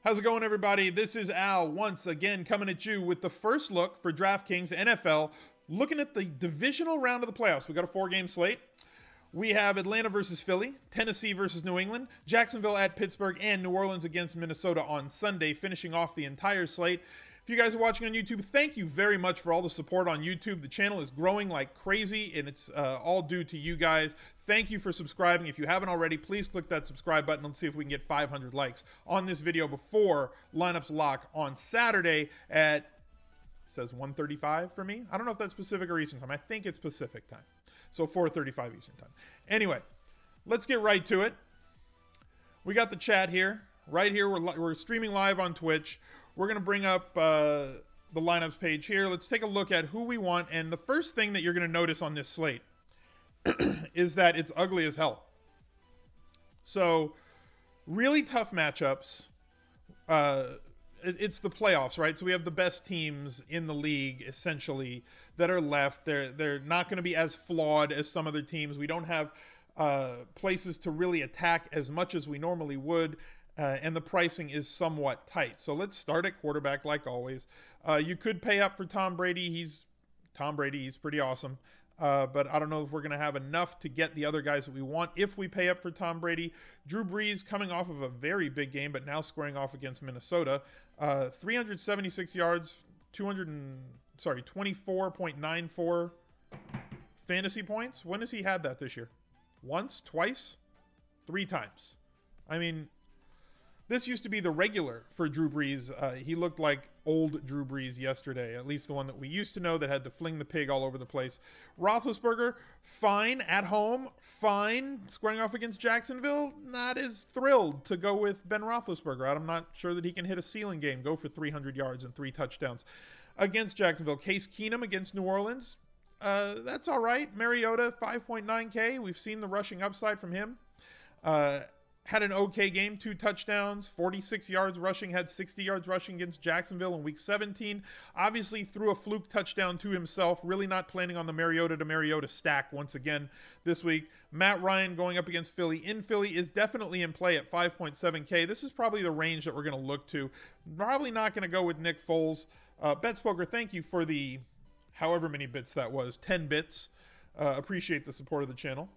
How's it going, everybody? This is Al once again coming at you with the first look for DraftKings NFL, looking at the divisional round of the playoffs. We got a 4-game slate. We have Atlanta versus Philly, Tennessee versus New England, Jacksonville at Pittsburgh, and New Orleans against Minnesota on Sunday, finishing off the entire slate. If you guys are watching on YouTube, thank you very much for all the support on YouTube. The channel is growing like crazy, and it's all due to you guys. Thank you for subscribing. If you haven't already, please click that subscribe button and see if we can get 500 likes on this video before lineups lock on Saturday at, it says 1:35 for me. I don't know if that's Pacific or Eastern time. I think it's Pacific time. So 4:35 Eastern time. Anyway, let's get right to it. We got the chat here. Right here, we're streaming live on Twitch. We're going to bring up the lineups page here. Let's take a look at who we want. And the first thing that you're going to notice on this slate is that it's ugly as hell. So, really tough matchups. It's the playoffs, right? So we have the best teams in the league, essentially, that are left. They're not going to be as flawed as some other teams. We don't have places to really attack as much as we normally would. And the pricing is somewhat tight. So let's start at quarterback like always. You could pay up for Tom Brady. He's pretty awesome. But I don't know if we're going to have enough to get the other guys that we want if we pay up for Tom Brady. Drew Brees coming off of a very big game, but now scoring off against Minnesota. 376 yards, 24.94 fantasy points. When has he had that this year? Once? Twice? 3 times. I mean, this used to be the regular for Drew Brees. He looked like old Drew Brees yesterday, at least the one that we used to know that had to fling the pig all over the place. Roethlisberger, fine at home, fine. Squaring off against Jacksonville, not as thrilled to go with Ben Roethlisberger. I'm not sure that he can hit a ceiling game, go for 300 yards and 3 touchdowns. Against Jacksonville, Case Keenum against New Orleans, that's all right. Mariota, 5.9K. We've seen the rushing upside from him. Had an okay game, 2 touchdowns, 46 yards rushing, had 60 yards rushing against Jacksonville in week 17. Obviously threw a fluke touchdown to himself, really not planning on the Mariota to Mariota stack once again this week. Matt Ryan going up against Philly in Philly is definitely in play at 5.7K. This is probably the range that we're going to look to. Probably not going to go with Nick Foles. Betspoker, thank you for the however many bits that was, 10 bits. Appreciate the support of the channel.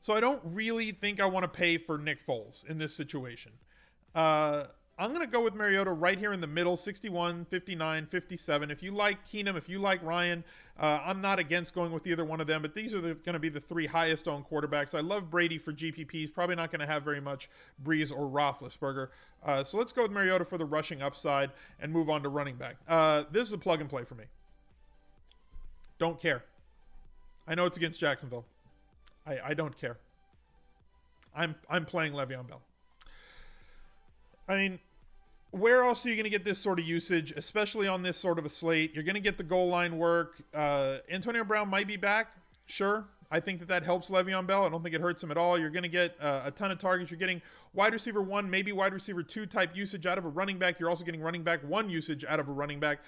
So I don't really think I want to pay for Nick Foles in this situation. I'm going to go with Mariota right here in the middle, 61, 59, 57. If you like Keenum, if you like Ryan, I'm not against going with either one of them, but these are going to be the 3 highest owned quarterbacks. I love Brady for GPPs. Probably not going to have very much Breeze or Roethlisberger. So let's go with Mariota for the rushing upside and move on to running back. This is a plug and play for me. Don't care. I know it's against Jacksonville. I don't care. I'm playing Le'Veon Bell. I mean, where else are you going to get this sort of usage, especially on this sort of a slate? You're going to get the goal line work. Antonio Brown might be back. Sure. I think that helps Le'Veon Bell. I don't think it hurts him at all. You're going to get a ton of targets. You're getting wide receiver 1, maybe wide receiver 2 type usage out of a running back. You're also getting running back 1 usage out of a running back.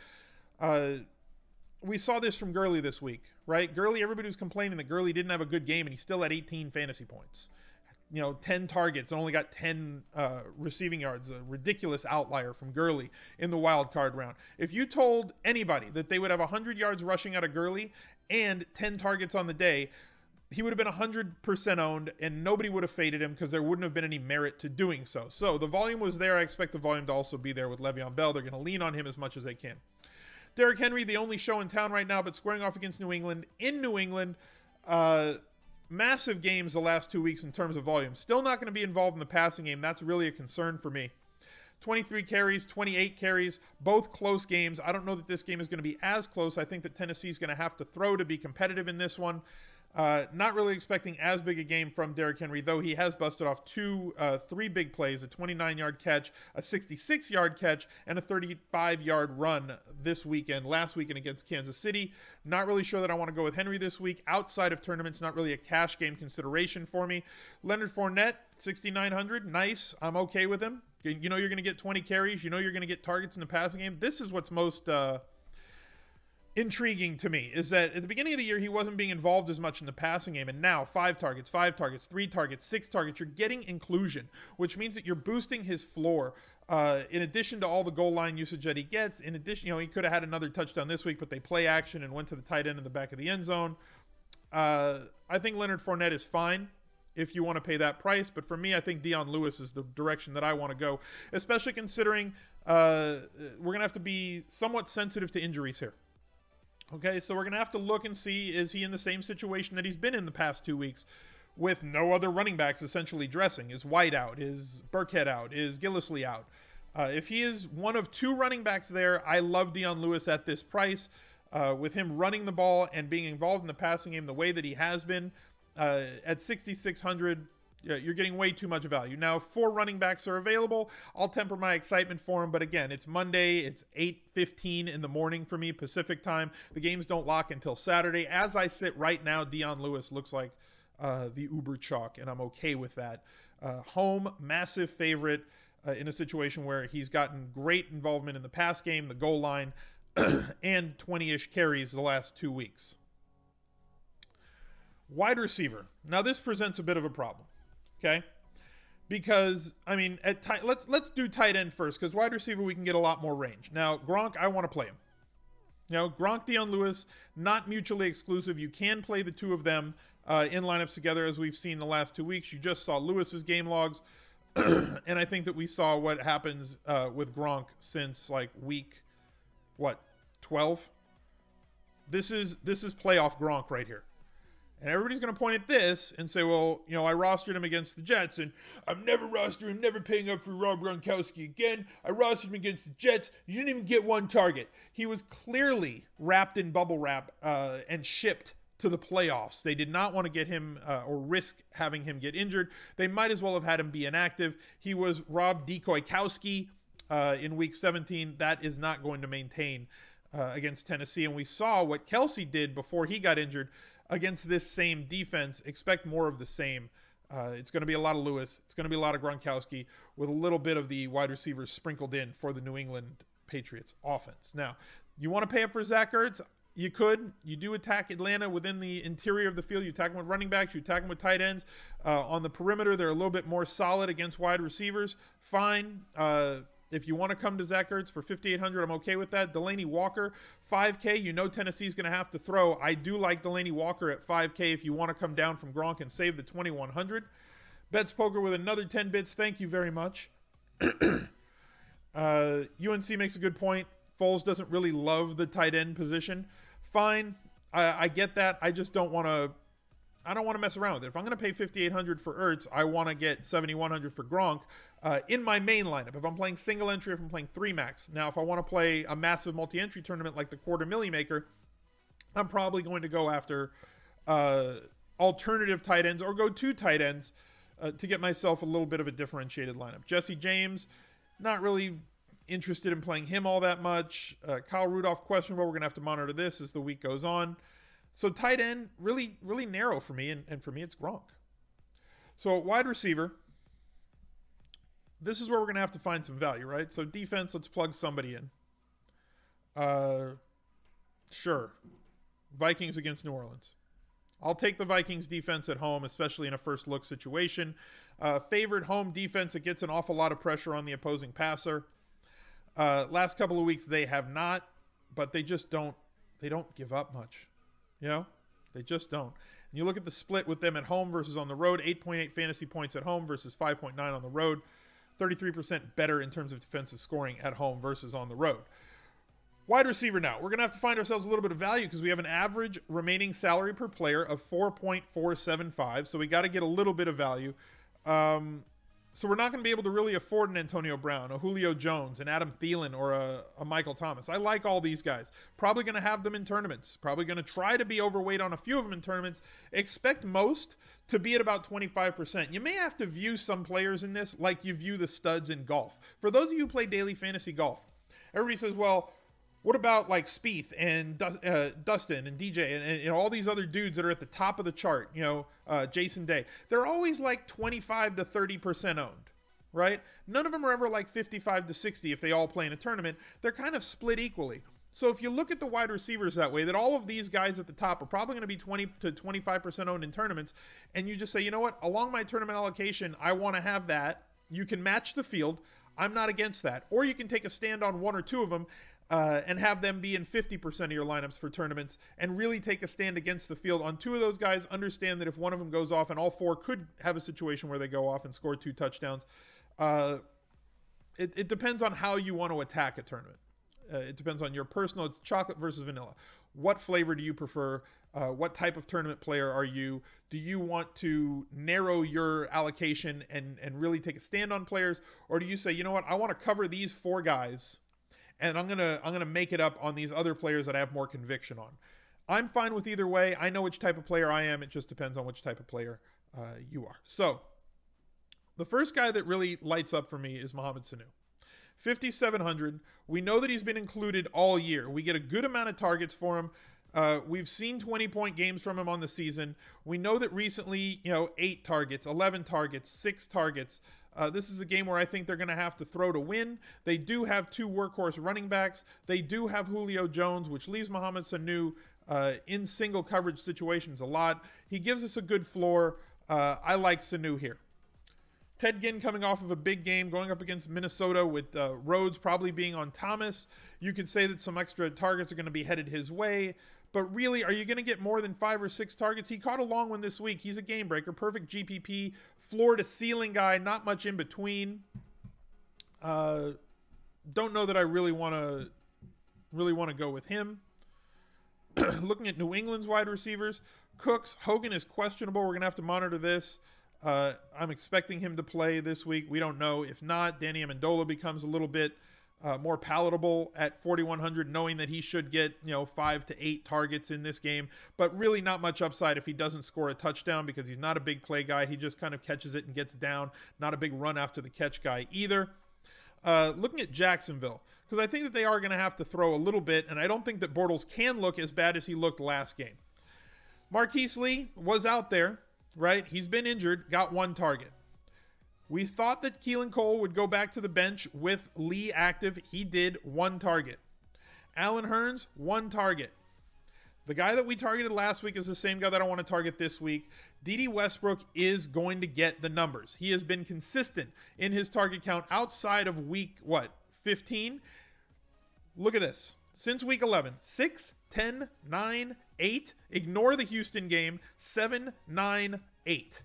We saw this from Gurley this week, right? Gurley, everybody was complaining that Gurley didn't have a good game, and he still had 18 fantasy points. 10 targets and only got 10 receiving yards. A ridiculous outlier from Gurley in the wild card round. If you told anybody that they would have 100 yards rushing out of Gurley and 10 targets on the day, he would have been 100% owned, and nobody would have faded him because there wouldn't have been any merit to doing so. So the volume was there. I expect the volume to also be there with Le'Veon Bell. They're going to lean on him as much as they can. Derrick Henry, the only show in town right now, but squaring off against New England. In New England, massive games the last 2 weeks in terms of volume. Still not going to be involved in the passing game. That's really a concern for me. 23 carries, 28 carries, both close games. I don't know that this game is going to be as close. I think that Tennessee is going to have to throw to be competitive in this one. Not really expecting as big a game from Derrick Henry, though he has busted off 3 big plays, a 29-yard catch, a 66-yard catch, and a 35-yard run last weekend against Kansas City. Not really sure that I want to go with Henry this week. Outside of tournaments, not really a cash game consideration for me. Leonard Fournette, 6,900, nice. I'm okay with him. You know you're going to get 20 carries. You know you're going to get targets in the passing game. This is what's most intriguing to me is that at the beginning of the year, he wasn't being involved as much in the passing game. And now 5 targets, 3 targets, 6 targets, you're getting inclusion, which means that you're boosting his floor. In addition to all the goal line usage that he gets, in addition, he could have had another touchdown this week, but they play action and went to the tight end in the back of the end zone. I think Leonard Fournette is fine if you want to pay that price. But for me, I think Dion Lewis is the direction that I want to go, especially considering we're going to have to be somewhat sensitive to injuries here. Okay, so we're going to have to look and see, is he in the same situation that he's been in the past 2 weeks with no other running backs essentially dressing? Is White out? Is Burkhead out? Is Gillislee out? If he is one of 2 running backs there, I love Dion Lewis at this price. With him running the ball and being involved in the passing game the way that he has been, at 6,600, you're getting way too much value. Now, 4 running backs are available. I'll temper my excitement for him, but again, it's Monday. It's 8:15 in the morning for me, Pacific time. The games don't lock until Saturday. As I sit right now, Dion Lewis looks like the uber chalk, and I'm okay with that. Home, massive favorite in a situation where he's gotten great involvement in the pass game, the goal line, and 20-ish carries the last 2 weeks. Wide receiver. Now, this presents a bit of a problem. Okay, because I mean, let's do tight end first, because wide receiver we can get a lot more range. Now, Gronk, I want to play him. Gronk, Dion Lewis, not mutually exclusive. You can play the 2 of them in lineups together, as we've seen the last 2 weeks. You just saw Lewis's game logs, and I think that we saw what happens with Gronk since like week 12. This is playoff Gronk right here. And everybody's going to point at this and say, well, I rostered him against the Jets, and I'm never rostering him, never paying up for Rob Gronkowski again. I rostered him against the Jets. You didn't even get 1 target. He was clearly wrapped in bubble wrap and shipped to the playoffs. They did not want to get him or risk having him get injured. They might as well have had him be inactive. He was Rob Gronkowski in week 17. That is not going to maintain against Tennessee. And we saw what Kelsey did before he got injured against this same defense. Expect more of the same. It's going to be a lot of Lewis. It's going to be a lot of Gronkowski with a little bit of the wide receivers sprinkled in for the New England Patriots offense. Now, you want to pay up for Zach Ertz? You could. You do attack Atlanta within the interior of the field. You attack them with running backs. You attack them with tight ends. On the perimeter, they're a little bit more solid against wide receivers. Fine. If you want to come to Zach Ertz for 5,800, I'm okay with that. Delaney Walker, 5K. Tennessee's going to have to throw. I do like Delaney Walker at 5K if you want to come down from Gronk and save the 2,100. Bets Poker with another 10 bits. Thank you very much. UNC makes a good point. Foles doesn't really love the tight end position. Fine. I get that. I just don't want to. I don't want to mess around with it. If I'm going to pay 5,800 for Ertz, I want to get 7,100 for Gronk in my main lineup. If I'm playing single entry, if I'm playing 3 max. Now, if I want to play a massive multi-entry tournament like the Quarter Milli Maker, I'm probably going to go after alternative tight ends or go 2 tight ends to get myself a little bit of a differentiated lineup. Jesse James, not really interested in playing him all that much. Kyle Rudolph, questionable. We're going to have to monitor this as the week goes on. So tight end, really, really narrow for me, and for me, it's Gronk. So wide receiver, this is where we're going to have to find some value, right? So defense, let's plug somebody in. Sure. Vikings against New Orleans. I'll take the Vikings defense at home, especially in a first look situation. Favorite home defense, it gets an awful lot of pressure on the opposing passer. Last couple of weeks, they have not, but they just don't give up much. They just don't. And you look at the split with them at home versus on the road, 8.8 fantasy points at home versus 5.9 on the road, 33% better in terms of defensive scoring at home versus on the road. Wide receiver now. We're going to have to find ourselves a little bit of value because we have an average remaining salary per player of 4.475, so we got to get a little bit of value. So we're not going to be able to really afford an Antonio Brown, a Julio Jones, an Adam Thielen, or a Michael Thomas. I like all these guys. Probably going to have them in tournaments. Probably going to try to be overweight on a few of them in tournaments. Expect most to be at about 25%. You may have to view some players in this like you view the studs in golf. For those of you who play daily fantasy golf, everybody says, well, what about like Spieth and Dustin and DJ and all these other dudes that are at the top of the chart, Jason Day? They're always like 25 to 30% owned, right? None of them are ever like 55 to 60 if they all play in a tournament. They're kind of split equally. So if you look at the wide receivers that way, that all of these guys at the top are probably going to be 20 to 25% owned in tournaments, and you just say, you know what, along my tournament allocation, I want to have that. You can match the field. I'm not against that. Or you can take a stand on one or two of them and have them be in 50% of your lineups for tournaments and really take a stand against the field on two of those guys. Understand that if one of them goes off, and all four could have a situation where they go off and score 2 touchdowns, it depends on how you want to attack a tournament. It depends on your personal. It's chocolate versus vanilla. What flavor do you prefer? What type of tournament player are you? Do you want to narrow your allocation and really take a stand on players? Or do you say, you know what, I want to cover these 4 guys, and I'm gonna make it up on these other players that I have more conviction on? I'm fine with either way. I know which type of player I am. It just depends on which type of player you are. So the first guy that really lights up for me is Mohamed Sanu. 5,700. We know that he's been included all year. We get a good amount of targets for him. We've seen 20-point games from him on the season. We know that recently, 8 targets, 11 targets, 6 targets. This is a game where I think they're going to have to throw to win. They do have 2 workhorse running backs. They do have Julio Jones, which leaves Mohamed Sanu in single coverage situations a lot. He gives us a good floor. I like Sanu here. Ted Ginn coming off of a big game, going up against Minnesota with Rhodes probably being on Thomas. You could say that some extra targets are going to be headed his way. But really, are you going to get more than 5 or 6 targets? He caught a long one this week. He's a game breaker, perfect GPP, floor to ceiling guy, not much in between. Don't know that I really want to go with him. Looking at New England's wide receivers, Cooks, Hogan is questionable. We're going to have to monitor this. I'm expecting him to play this week. We don't know. If not, Danny Amendola becomes a little bit more palatable at 4,100, knowing that he should get 5 to 8 targets in this game, but really not much upside if he doesn't score a touchdown, because he's not a big play guy. He just kind of catches it and gets down. Not a big run after the catch guy either. Looking at Jacksonville, because I think that they are going to have to throw a little bit, and I don't think that Bortles can look as bad as he looked last game. Marquise Lee was out there. Right? He's been injured, got 1 target. We thought that Keelan Cole would go back to the bench with Lee active. He did, 1 target. Allen Hurns, 1 target. The guy that we targeted last week is the same guy that I want to target this week. DD Westbrook is going to get the numbers. He has been consistent in his target count outside of week, 15? Look at this. Since week 11, 6, 10, 9, 8. Ignore the Houston game. 7, 9, 8.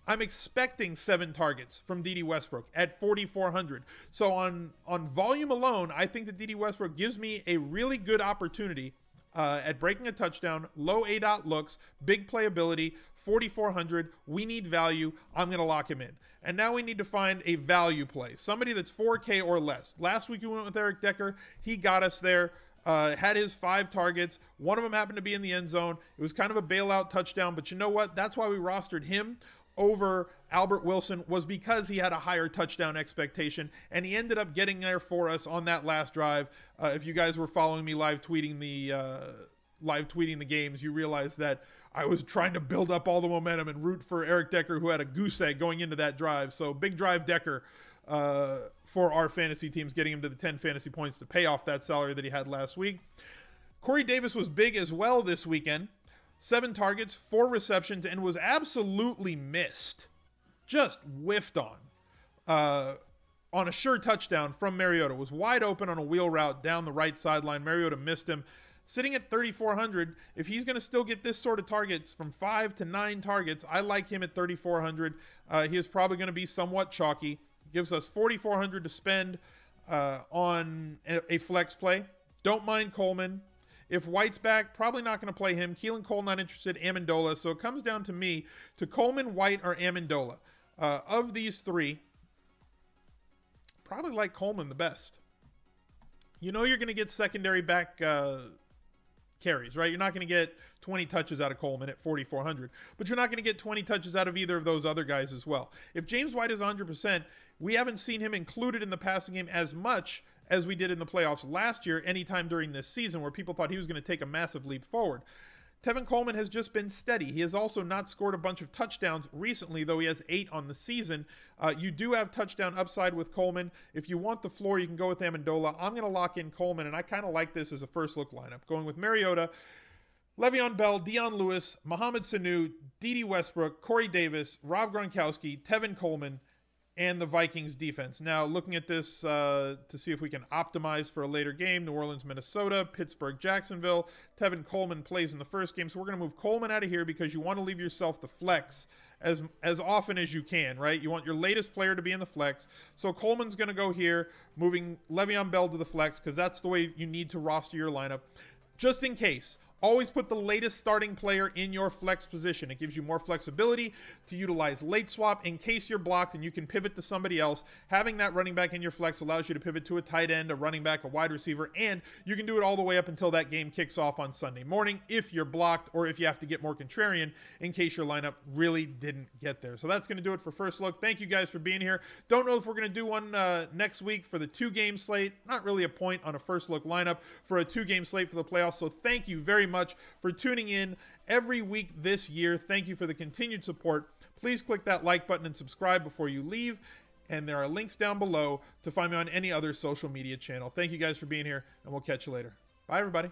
I'm expecting 7 targets from DD Westbrook at 4,400. So on volume alone, I think that DD Westbrook gives me a really good opportunity at breaking a touchdown, low ADOT looks, big playability, 4,400. We need value. I'm going to lock him in. And now we need to find a value play, somebody that's 4K or less. Last week we went with Eric Decker. He got us there. Had his 5 targets. One of them happened to be in the end zone. It was kind of a bailout touchdown, but you know what? That's why we rostered him over Albert Wilson, was because he had a higher touchdown expectation, and he ended up getting there for us on that last drive. If you guys were following me live tweeting the games, you realize that I was trying to build up all the momentum and root for Eric Decker, who had a goose egg going into that drive. So big drive Decker for our fantasy teams, getting him to the 10 fantasy points to pay off that salary that he had last week. Corey Davis was big as well this weekend. 7 targets, 4 receptions, and was absolutely missed. Just whiffed on a sure touchdown from Mariota. Was wide open on a wheel route down the right sideline. Mariota missed him. Sitting at 3,400, if he's going to still get this sort of targets, from 5 to 9 targets, I like him at 3,400. He is probably going to be somewhat chalky. Gives us 4,400 to spend on a flex play. Don't mind Coleman. If White's back, probably not going to play him. Keelan Cole not interested. Amendola. So it comes down to me, to Coleman, White, or Amendola. Of these 3, probably like Coleman the best. You know you're going to get secondary back carries, right? You're not going to get 20 touches out of Coleman at 4,400, but you're not going to get 20 touches out of either of those other guys as well. If James White is 100%, we haven't seen him included in the passing game as much as we did in the playoffs last year, anytime during this season, where people thought he was going to take a massive leap forward. Tevin Coleman has just been steady. He has also not scored a bunch of touchdowns recently, though he has 8 on the season. You do have touchdown upside with Coleman. If you want the floor, you can go with Amendola. I'm going to lock in Coleman, and I kind of like this as a first look lineup. Going with Mariota, Le'Veon Bell, Dion Lewis, Mohamed Sanu, DeDe Westbrook, Corey Davis, Rob Gronkowski, Tevin Coleman, and the Vikings defense. Now, looking at this to see if we can optimize for a later game, New Orleans, Minnesota, Pittsburgh, Jacksonville. Tevin Coleman plays in the first game, so we're going to move Coleman out of here because you want to leave yourself the flex as often as you can, right? You want your latest player to be in the flex. So Coleman's going to go here, moving Le'Veon Bell to the flex because that's the way you need to roster your lineup. Just in case, always put the latest starting player in your flex position. It gives you more flexibility to utilize late swap in case you're blocked and you can pivot to somebody else. Having that running back in your flex allows you to pivot to a tight end, a running back, a wide receiver, and you can do it all the way up until that game kicks off on Sunday morning if you're blocked or if you have to get more contrarian in case your lineup really didn't get there. So that's going to do it for First Look. Thank you guys for being here. Don't know if we're going to do one next week for the 2-game slate. Not really a point on a First Look lineup for a 2-game slate for the playoffs. So thank you very much for tuning in every week this year. Thank you for the continued support. Please click that like button and subscribe before you leave. And there are links down below to find me on any other social media channel. Thank you guys for being here, and we'll catch you later. Bye, everybody.